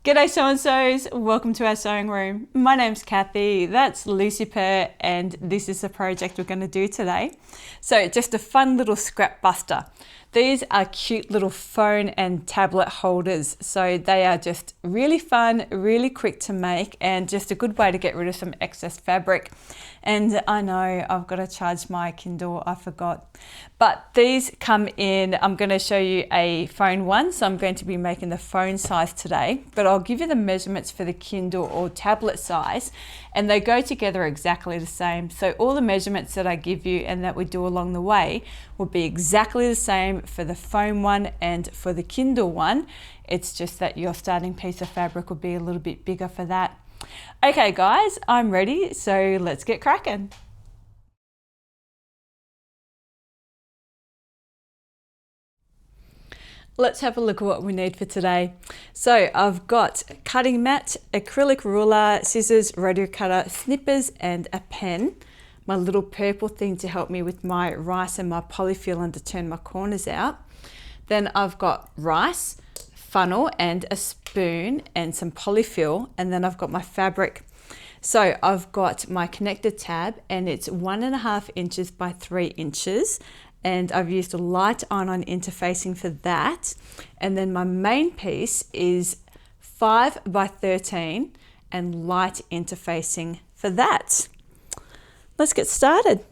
G'day so-and-sos, welcome to our sewing room. My name's Cathy, that's Lucy Purr, and this is the project we're going to do today. So just a fun little scrap buster. These are cute little phone and tablet holders. So they are just really fun, really quick to make, and just a good way to get rid of some excess fabric. And I know I've got to charge my Kindle, I forgot. But these come in, I'm going to show you a phone one. So I'm going to be making the phone size today, but I'll give you the measurements for the Kindle or tablet size, and they go together exactly the same. So all the measurements that I give you and that we do along the way will be exactly the same for the phone one and for the Kindle one. It's just that your starting piece of fabric will be a little bit bigger for that. Okay guys, I'm ready, so let's get cracking. Let's have a look at what we need for today. So I've got cutting mat, acrylic ruler, scissors, rotary cutter, snippers, and a pen. My little purple thing to help me with my rice and my polyfill and to turn my corners out. Then I've got rice, funnel, and a spoon, and some polyfill, and then I've got my fabric. So I've got my connector tab, and it's 1.5 inches by 3 inches. And I've used a light iron-on interfacing for that. And then my main piece is 5 by 13 and light interfacing for that. Let's get started.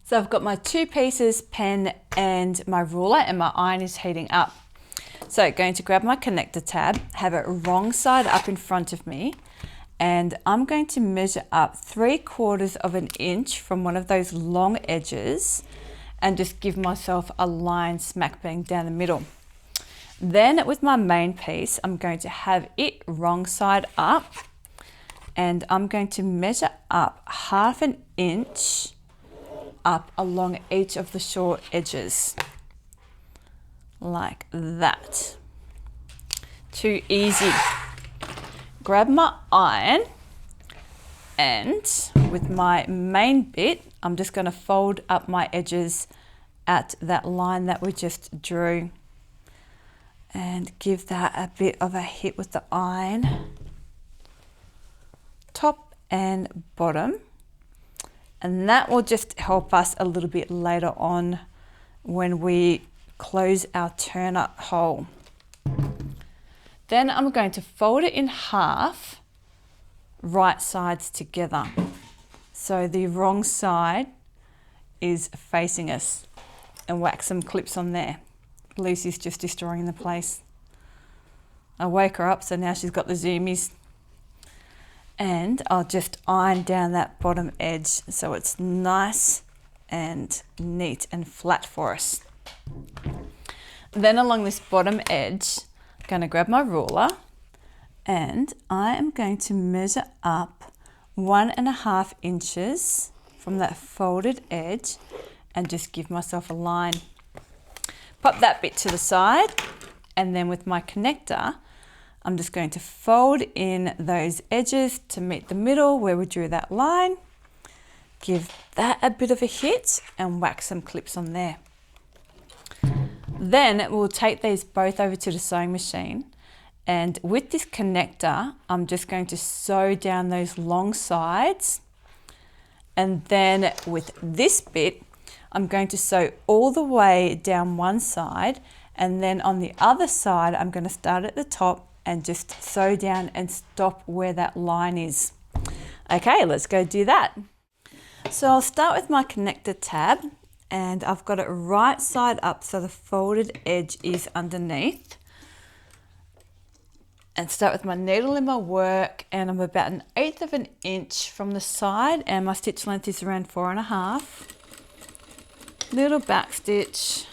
So I've got my 2 pieces, pen and my ruler, and my iron is heating up. So going to grab my connector tab, have it wrong side up in front of me, and I'm going to measure up 3/4 of an inch from one of those long edges and just give myself a line smack bang down the middle. Then with my main piece, I'm going to have it wrong side up, and I'm going to measure up 1/2 inch up along each of the short edges, like that. Too easy. Grab my iron, and with my main bit, I'm just going to fold up my edges at that line that we just drew and give that a bit of a hit with the iron, top and bottom, and that will just help us a little bit later on when we close our turn-up hole. Then I'm going to fold it in half, right sides together. So the wrong side is facing us, and whack some clips on there. Lucy's just destroying the place. I woke her up, so now she's got the zoomies. And I'll just iron down that bottom edge so it's nice and neat and flat for us. Then along this bottom edge, going to grab my ruler, and I am going to measure up 1.5 inches from that folded edge and just give myself a line. Pop that bit to the side, and then with my connector, I'm just going to fold in those edges to meet the middle where we drew that line. Give that a bit of a hit and whack some clips on there. Then we'll take these both over to the sewing machine, and with this connector I'm just going to sew down those long sides, and then with this bit I'm going to sew all the way down one side, and then on the other side I'm going to start at the top and just sew down and stop where that line is. Okay, let's go do that. So I'll start with my connector tab, and I've got it right side up so the folded edge is underneath. And start with my needle in my work, and I'm about 1/8 of an inch from the side, and my stitch length is around 4.5. Little back stitch.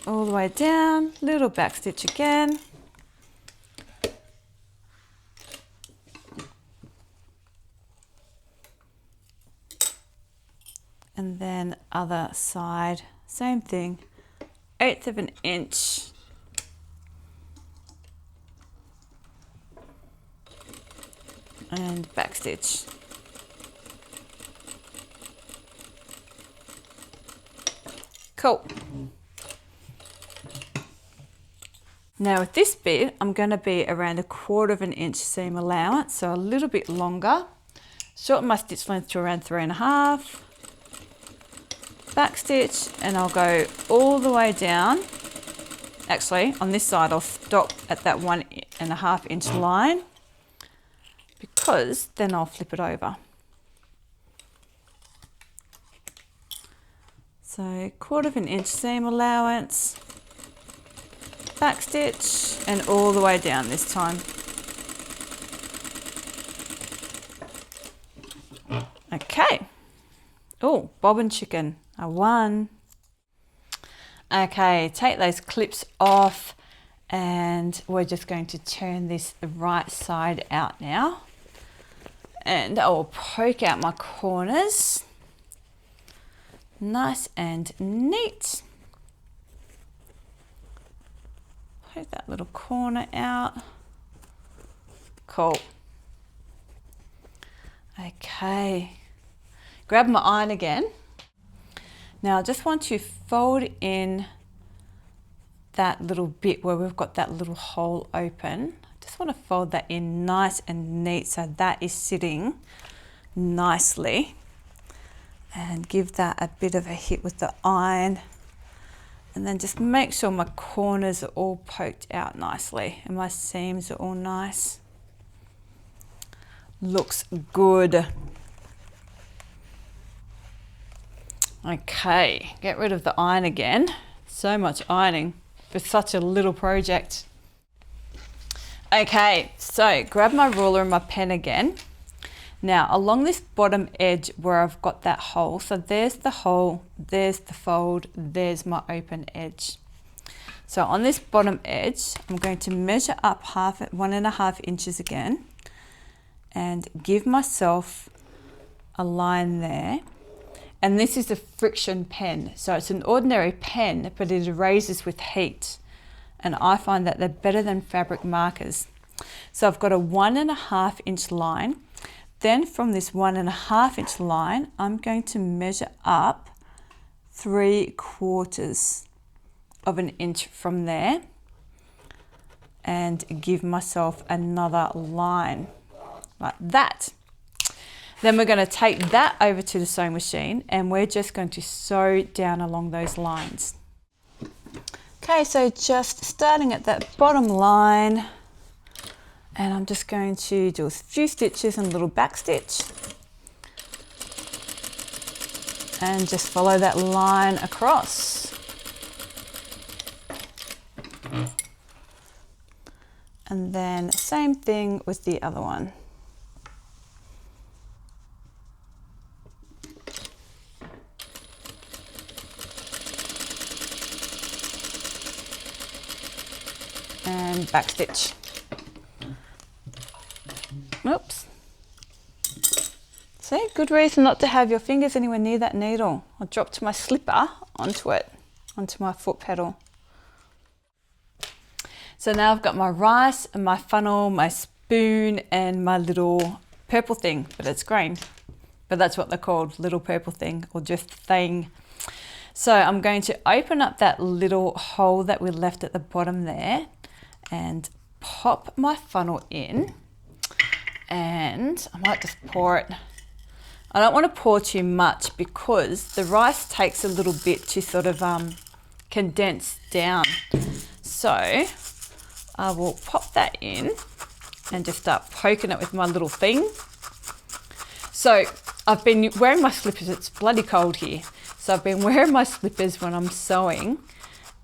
All the way down, little back stitch again. And then other side, same thing, 1/8 of an inch. And back stitch. Cool. Now with this bit, I'm going to be around 1/4 inch seam allowance, so a little bit longer. Shorten my stitch length to around 3.5. Back stitch, and I'll go all the way down. Actually, on this side, I'll stop at that 1.5 inch line, because then I'll flip it over. So 1/4 inch seam allowance, back stitch, and all the way down this time. Okay. Oh, bobbin chicken, a 1. Okay, take those clips off, and we're just going to turn this right side out now. And I will poke out my corners. Nice and neat. Poke that little corner out. Cool. Okay. Grab my iron again. Now I just want to fold in that little bit where we've got that little hole open. I just want to fold that in nice and neat so that is sitting nicely, and give that a bit of a hit with the iron, and then just make sure my corners are all poked out nicely and my seams are all nice. Looks good. Okay, get rid of the iron again. So much ironing for such a little project. Okay, so grab my ruler and my pen again. Now along this bottom edge where I've got that hole, so there's the hole, there's the fold, there's my open edge. So on this bottom edge, I'm going to measure up 1.5 inches again, and give myself a line there. And this is a friction pen. So it's an ordinary pen, but it erases with heat. And I find that they're better than fabric markers. So I've got a 1.5 inch line. Then from this 1.5 inch line, I'm going to measure up 3/4 of an inch from there, and give myself another line like that. Then we're going to take that over to the sewing machine, and we're just going to sew down along those lines. Okay, so just starting at that bottom line, and I'm just going to do a few stitches and a little back stitch, and just follow that line across. And then same thing with the other one. And back stitch. Oops. See, good reason not to have your fingers anywhere near that needle. I dropped my slipper onto it, onto my foot pedal. So now I've got my rice and my funnel, my spoon, and my little purple thing, but it's green. But that's what they're called, little purple thing, or just thing. So I'm going to open up that little hole that we left at the bottom there, and pop my funnel in, and I might just pour it. I don't want to pour too much because the rice takes a little bit to sort of condense down. So I will pop that in and just start poking it with my little thing. So I've been wearing my slippers, it's bloody cold here. So I've been wearing my slippers when I'm sewing.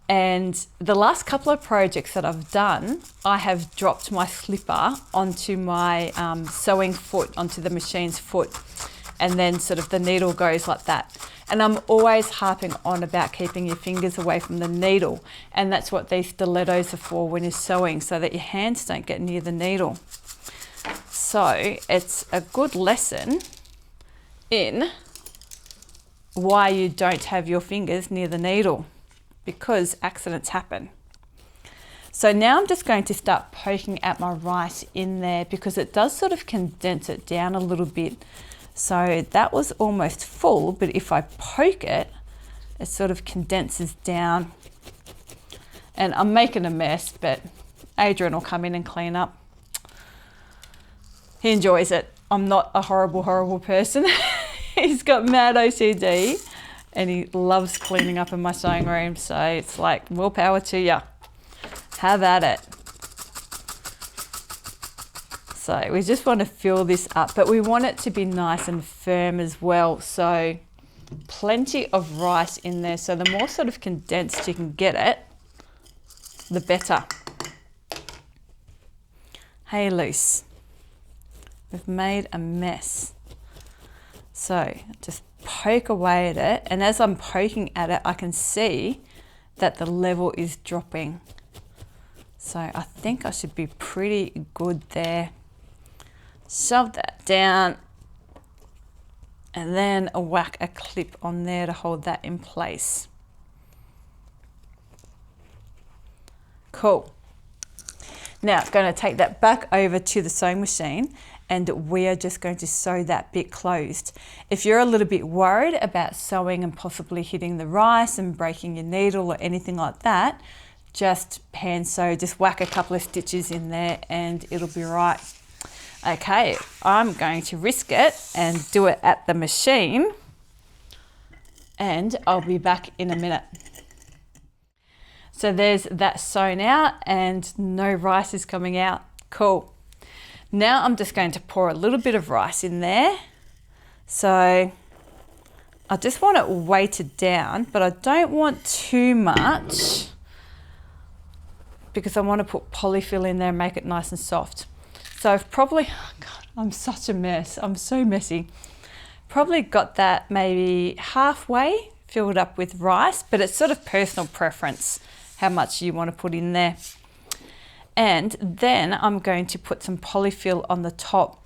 And the last couple of projects that I've done, I have dropped my slipper onto my sewing foot, onto the machine's foot, and then sort of the needle goes like that. And I'm always harping on about keeping your fingers away from the needle, and that's what these stilettos are for when you're sewing, so that your hands don't get near the needle. So it's a good lesson in why you don't have your fingers near the needle, because accidents happen. So now I'm just going to start poking at my rice in there, because it does sort of condense it down a little bit. So that was almost full, but if I poke it, it sort of condenses down. And I'm making a mess, but Adrian will come in and clean up. He enjoys it. I'm not a horrible person. He's got mad OCD and he loves cleaning up in my sewing room. So it's like, more power to you. Have at it. So we just want to fill this up, but we want it to be nice and firm as well. So plenty of rice in there. So the more sort of condensed you can get it, the better. Hey, loose. We've made a mess. So just poke away at it. And as I'm poking at it, I can see that the level is dropping. So I think I should be pretty good there. Shove that down. And then whack a clip on there to hold that in place. Cool. Now I'm going to take that back over to the sewing machine and we are just going to sew that bit closed. If you're a little bit worried about sewing and possibly hitting the rice and breaking your needle or anything like that, just hand sew, just whack a couple of stitches in there and it'll be right. Okay, I'm going to risk it and do it at the machine and I'll be back in a minute. So there's that sewn out and no rice is coming out. Cool. Now I'm just going to pour a little bit of rice in there. So I just want it weighted down, but I don't want too much because I want to put polyfill in there and make it nice and soft. So I've probably, oh God, I'm such a mess. I'm so messy. Probably got that maybe halfway filled up with rice, but it's sort of personal preference how much you want to put in there. And then I'm going to put some polyfill on the top.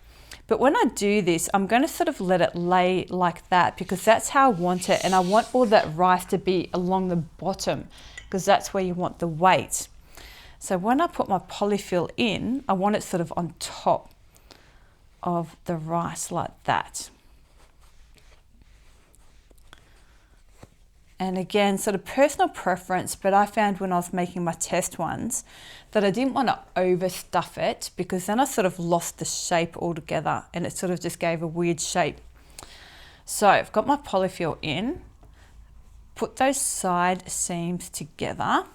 But when I do this, I'm going to sort of let it lay like that because that's how I want it. And I want all that rice to be along the bottom because that's where you want the weight. So when I put my polyfill in, I want it sort of on top of the rice like that. And again, sort of personal preference, but I found when I was making my test ones that I didn't want to overstuff it because then I sort of lost the shape altogether and it sort of just gave a weird shape. So I've got my polyfill in, put those side seams together.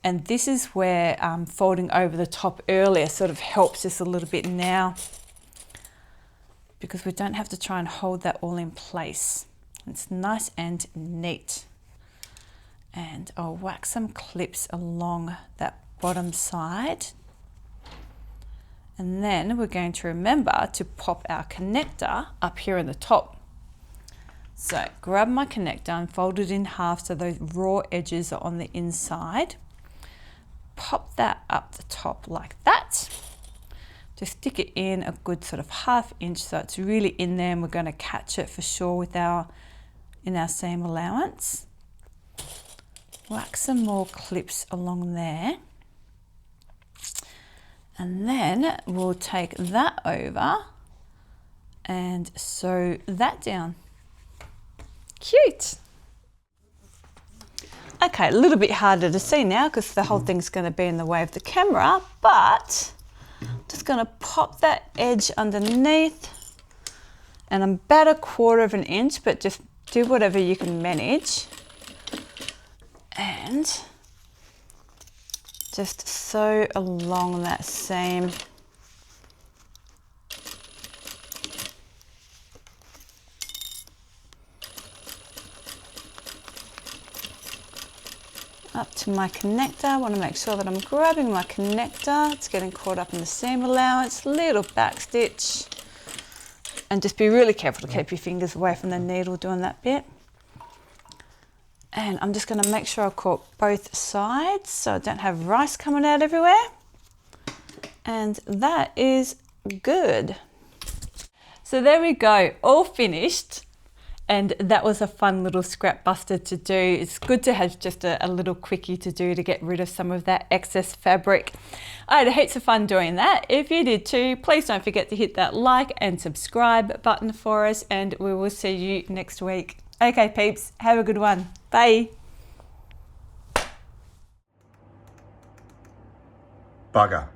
And this is where folding over the top earlier sort of helps us a little bit now because we don't have to try and hold that all in place. It's nice and neat. And I'll whack some clips along that bottom side. And then we're going to remember to pop our connector up here in the top. So grab my connector and fold it in half so those raw edges are on the inside. Pop that up the top like that. Just stick it in a good sort of 1/2 inch so it's really in there and we're going to catch it for sure with our seam allowance. Whack some more clips along there. And then we'll take that over and sew that down. Cute. Okay, a little bit harder to see now because the whole thing's going to be in the way of the camera, but I'm just going to pop that edge underneath and I'm about 1/4 inch, but just do whatever you can manage and just sew along that seam. Up to my connector. I want to make sure that I'm grabbing my connector. It's getting caught up in the seam allowance, little back stitch. And just be really careful to keep your fingers away from the needle doing that bit. And I'm just going to make sure I caught both sides so I don't have rice coming out everywhere. And that is good. So there we go, all finished. And that was a fun little scrap buster to do. It's good to have just a little quickie to do to get rid of some of that excess fabric. I had heaps of fun doing that. If you did too, please don't forget to hit that like and subscribe button for us, and we will see you next week. Okay, peeps, have a good one. Bye. Bugger.